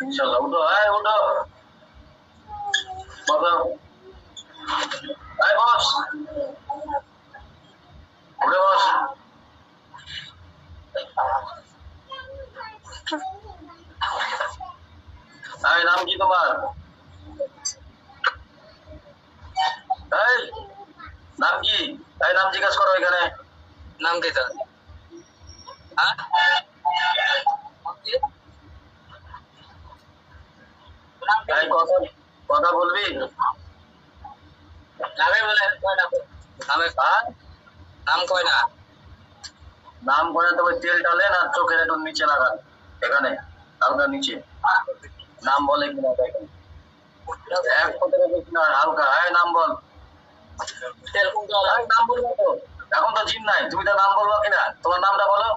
ইনশাআল্লাহ। উঠো, উঠো, বসো, বস, উঠে বস। নাম কি তোমার? নাম কি? নাম জিজ্ঞাসা করো এখানে। নাম কি তোর? কথা বলবি? নামে বলে নামে নাম কয় না। নাম করে তবে তেল ডালেন আর চোখের একটু নিচে লাগান, এখানে হালকা নিচে। নাম বলে কিনা দেখেন, এক কথাটা বেশি না, হালকা। নাম বল। নাম বলবো তো, এখন তো জিম নাই, তুমি তো নাম বলবো কিনা? তোমার নামটা বলো।